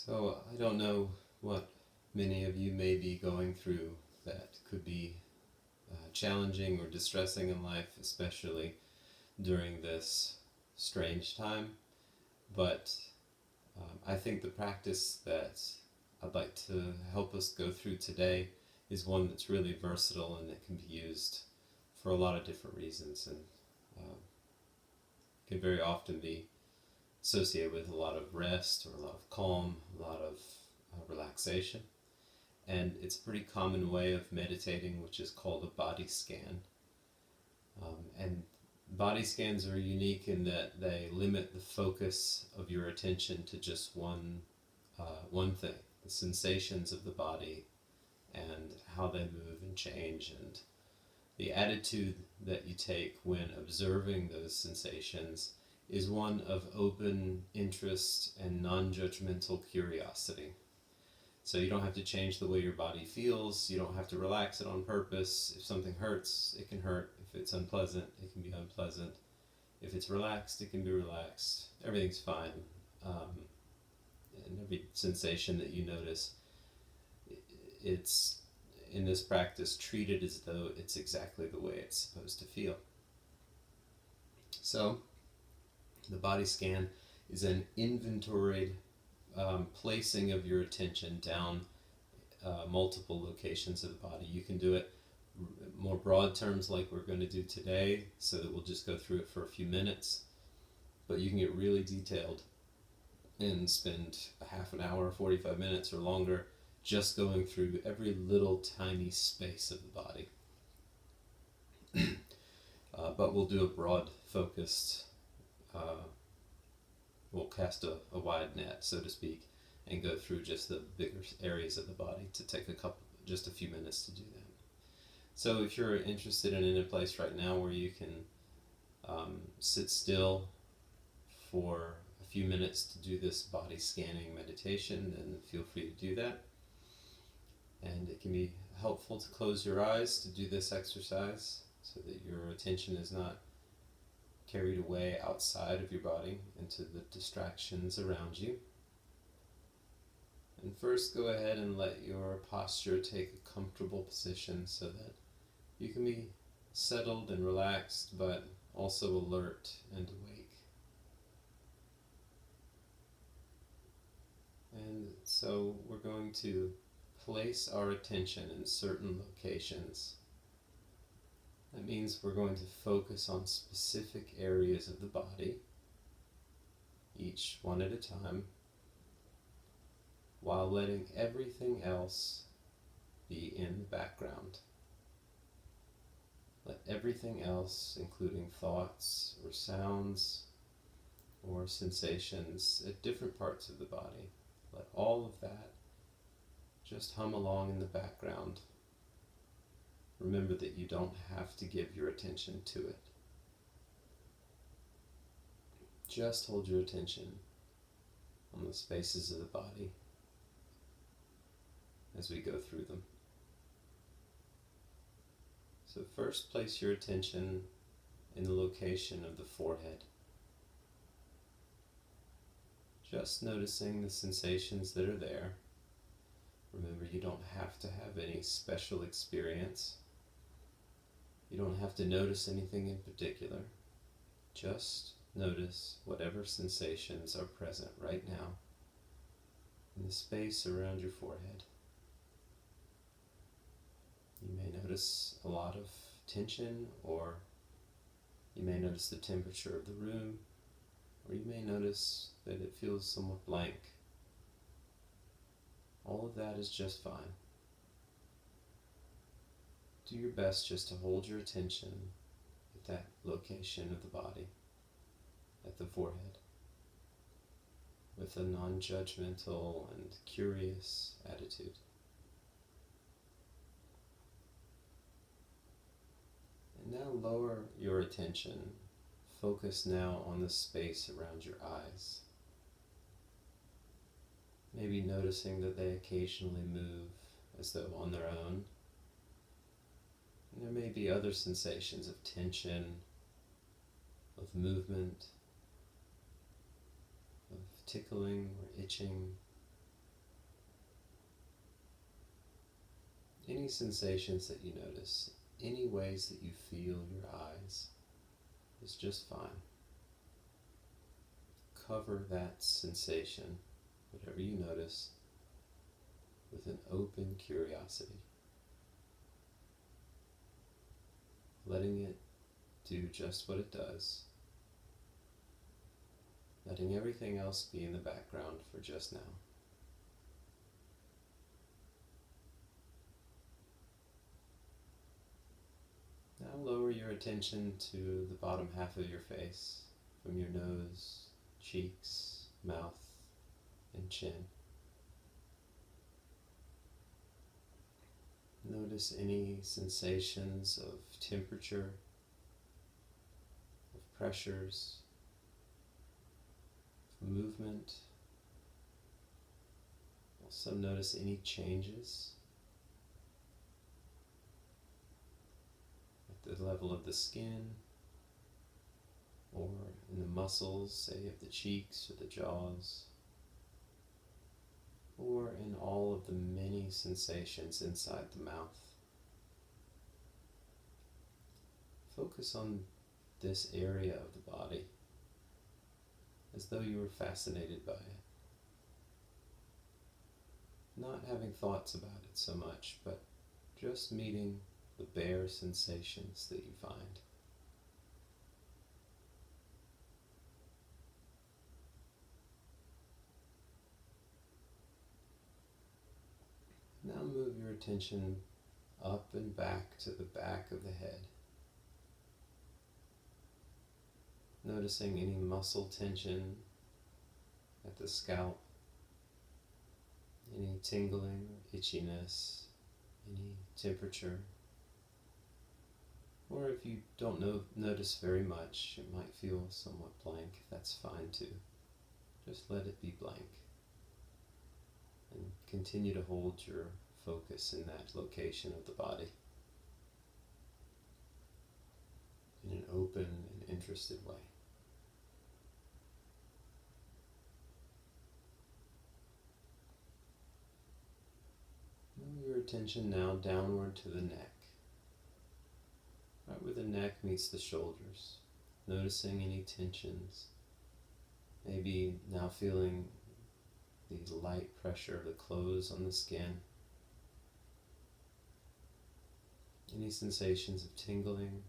So I don't know what many of you may be going through that could be challenging or distressing in life, especially during this strange time. But I think the practice that I'd like to help us go through today is one that's really versatile and that can be used for a lot of different reasons and uh, can very often be associated with a lot of rest or a lot of calm, a lot of relaxation. And it's a pretty common way of meditating, which is called a body scan. And body scans are unique in that they limit the focus of your attention to just one thing, the sensations of the body and how they move and change, and the attitude that you take when observing those sensations is one of open interest and non-judgmental curiosity. So you don't have to change the way your body feels. You don't have to relax it on purpose. If something hurts, it can hurt. If it's unpleasant, it can be unpleasant. If it's relaxed, it can be relaxed. Everything's fine. And every sensation that you notice, it's in this practice treated as though it's exactly the way it's supposed to feel. So the body scan is an inventoried placing of your attention down multiple locations of the body. You can do it more broad terms like we're going to do today, so that we'll just go through it for a few minutes, but you can get really detailed and spend a half an hour, 45 minutes or longer just going through every little tiny space of the body. But we'll do a broad focused, we'll cast a wide net, so to speak, and go through just the bigger areas of the body to take just a few minutes to do that. So if you're interested in a place right now where you can sit still for a few minutes to do this body scanning meditation, then feel free to do that. And it can be helpful to close your eyes to do this exercise so that your attention is not carried away outside of your body into the distractions around you. And first, go ahead and let your posture take a comfortable position so that you can be settled and relaxed, but also alert and awake. And so we're going to place our attention in certain locations. That means we're going to focus on specific areas of the body, each one at a time, while letting everything else be in the background. Let everything else, including thoughts or sounds or sensations at different parts of the body, let all of that just hum along in the background. Remember that you don't have to give your attention to it. Just hold your attention on the spaces of the body as we go through them. So first, place your attention in the location of the forehead. Just noticing the sensations that are there. Remember, you don't have to have any special experience. You don't have to notice anything in particular. Just notice whatever sensations are present right now in the space around your forehead. You may notice a lot of tension, or you may notice the temperature of the room, or you may notice that it feels somewhat blank. All of that is just fine. Do your best just to hold your attention at that location of the body, at the forehead, with a non-judgmental and curious attitude. And now lower your attention. Focus now on the space around your eyes. Maybe noticing that they occasionally move as though on their own. And there may be other sensations of tension, of movement, of tickling or itching, any sensations that you notice, any ways that you feel your eyes, is just fine. Cover that sensation, whatever you notice, with an open curiosity. Letting it do just what it does. Letting everything else be in the background for just now. Now lower your attention to the bottom half of your face, from your nose, cheeks, mouth, and chin. Notice any sensations of temperature, of pressures, of movement. Also notice any changes at the level of the skin or in the muscles, say of the cheeks or the jaws, or in all of the many sensations inside the mouth. Focus on this area of the body as though you were fascinated by it. Not having thoughts about it so much, but just meeting the bare sensations that you find. Now move your attention up and back to the back of the head. Noticing any muscle tension at the scalp, any tingling or itchiness, any temperature. Or if you don't notice very much, it might feel somewhat blank. That's fine too. Just let it be blank. And continue to hold your focus in that location of the body in an open and interested way. Move your attention now downward to the neck, right where the neck meets the shoulders, noticing any tensions, maybe now feeling the light pressure of the clothes on the skin. Any sensations of tingling,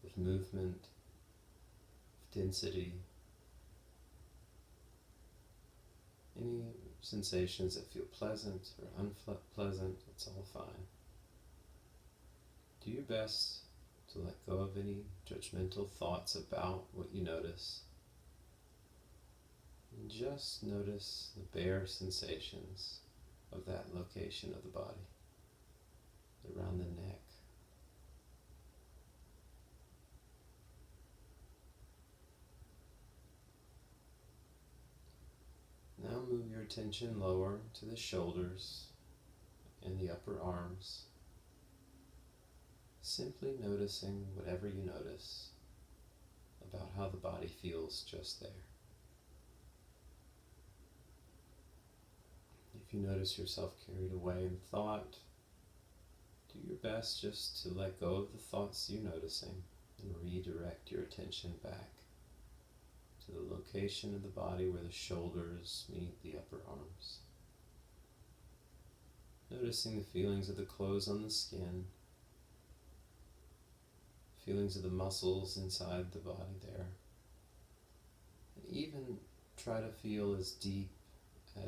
of movement, of density. Any sensations that feel pleasant or unpleasant, it's all fine. Do your best to let go of any judgmental thoughts about what you notice. And just notice the bare sensations of that location of the body, around the neck. Now move your attention lower to the shoulders and the upper arms, simply noticing whatever you notice about how the body feels just there. If you notice yourself carried away in thought, do your best just to let go of the thoughts you're noticing and redirect your attention back to the location of the body where the shoulders meet the upper arms. Noticing the feelings of the clothes on the skin, feelings of the muscles inside the body there, and even try to feel as deep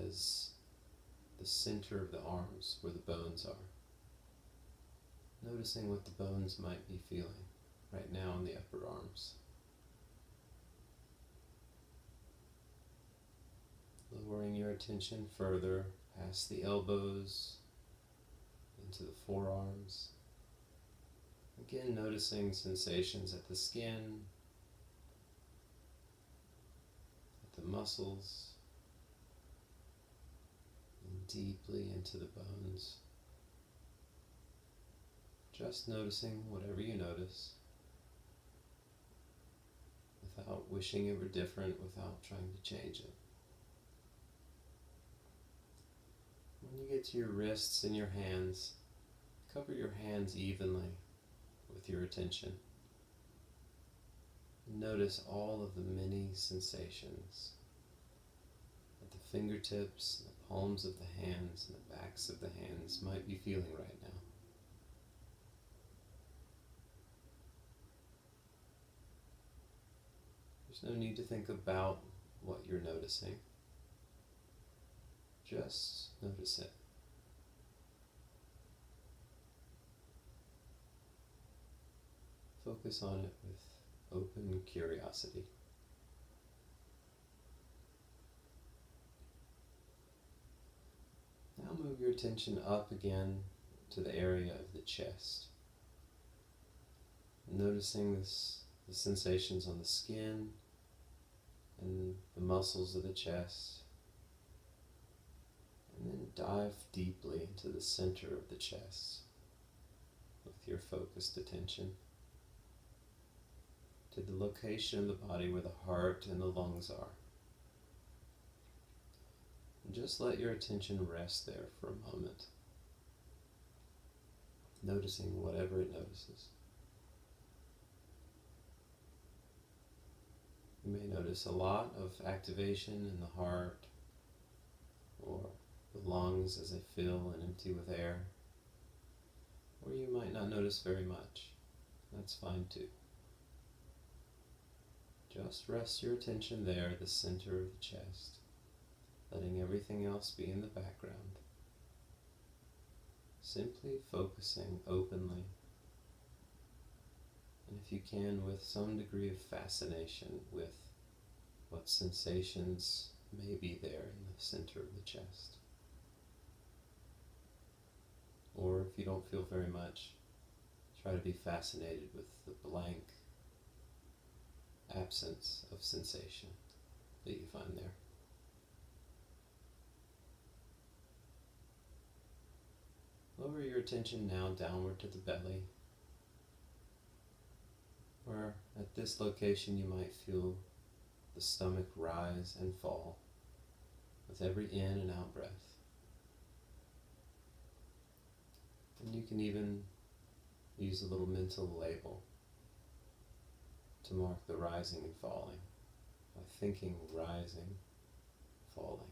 as the center of the arms where the bones are. Noticing what the bones might be feeling right now in the upper arms. Lowering your attention further past the elbows into the forearms. Again, noticing sensations at the skin, at the muscles, and deeply into the bones. Just noticing whatever you notice, without wishing it were different, without trying to change it. When you get to your wrists and your hands, Cover your hands evenly with your attention. Notice all of the many sensations that the fingertips, the palms of the hands, and the backs of the hands might be feeling right now. There's no need to think about what you're noticing. Just notice it. Focus on it with open curiosity. Now move your attention up again to the area of the chest. Noticing the sensations on the skin and the muscles of the chest. And then dive deeply into the center of the chest with your focused attention to the location of the body where the heart and the lungs are. And just let your attention rest there for a moment, noticing whatever it notices. You may notice a lot of activation in the heart or the lungs as they fill and empty with air, or you might not notice very much. That's fine too. Just rest your attention there at the center of the chest, letting everything else be in the background. Simply focusing openly, and if you can, with some degree of fascination with what sensations may be there in the center of the chest. Or if you don't feel very much, try to be fascinated with the blank absence of sensation that you find there. Lower your attention now downward to the belly, where at this location you might feel the stomach rise and fall with every in and out breath. And you can even use a little mental label to mark the rising and falling by thinking rising, falling,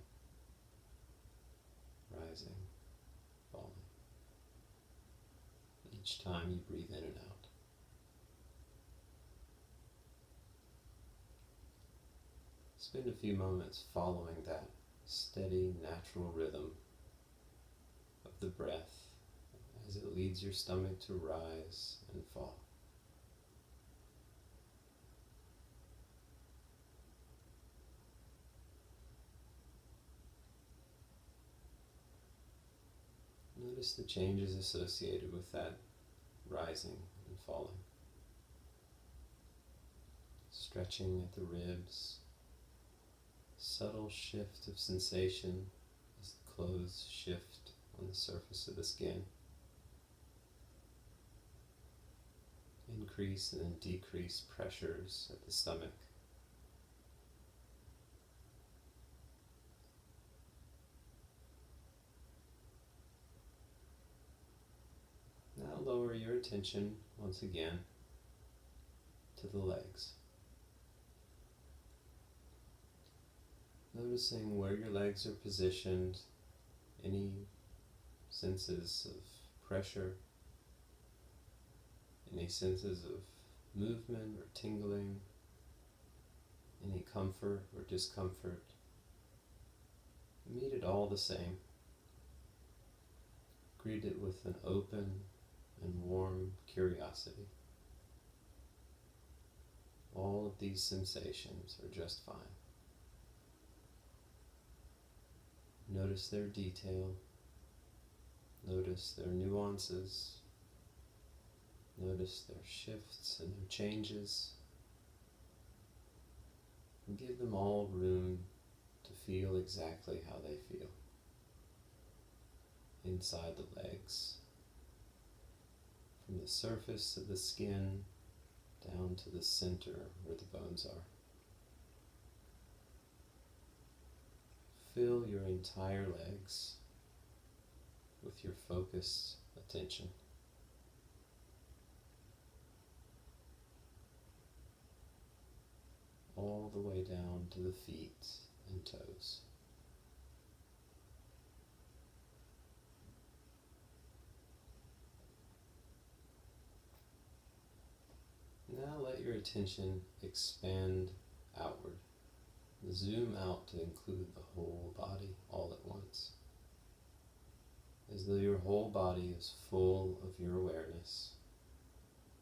rising, falling, each time you breathe in and out. Spend a few moments following that steady, natural rhythm of the breath as it leads your stomach to rise and fall. Notice the changes associated with that rising and falling. Stretching at the ribs, subtle shift of sensation as the clothes shift on the surface of the skin. Increase and then decrease pressures at the stomach. Now lower your attention once again to the legs. Noticing where your legs are positioned, any senses of pressure, any senses of movement or tingling, any comfort or discomfort. Meet it all the same. Greet it with an open and warm curiosity. All of these sensations are just fine. Notice their detail. Notice their nuances. Notice their shifts and their changes. And give them all room to feel exactly how they feel. Inside the legs, from the surface of the skin down to the center where the bones are. Fill your entire legs with your focused attention. all the way down to the feet and toes. Now let your attention expand outward. Zoom out to include the whole body all at once, as though your whole body is full of your awareness,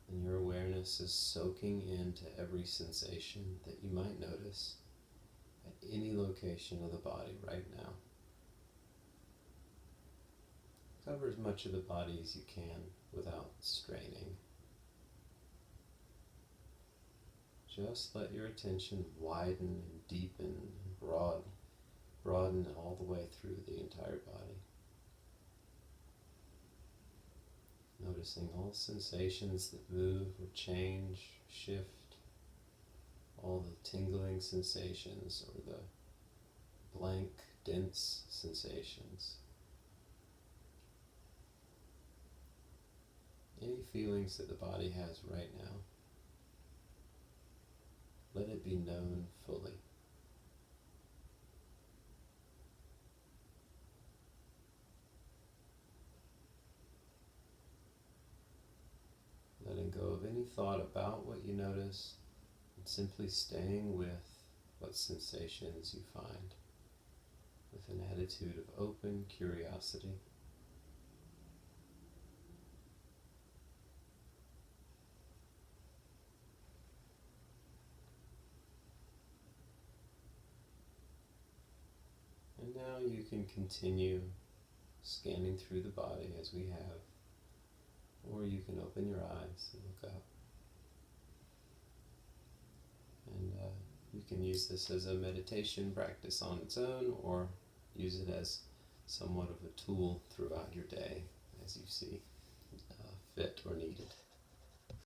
and your awareness is soaking into every sensation that you might notice at any location of the body right now. Cover as much of the body as you can without straining. Just let your attention widen and deepen and broaden all the way through the entire body. Noticing all sensations that move or change, shift, all the tingling sensations or the blank, dense sensations. Any feelings that the body has right now, let it be known fully. Letting go of any thought about what you notice and simply staying with what sensations you find with an attitude of open curiosity. And now you can continue scanning through the body as we have, or you can open your eyes and look up. And you can use this as a meditation practice on its own, or use it as somewhat of a tool throughout your day as you see fit or needed.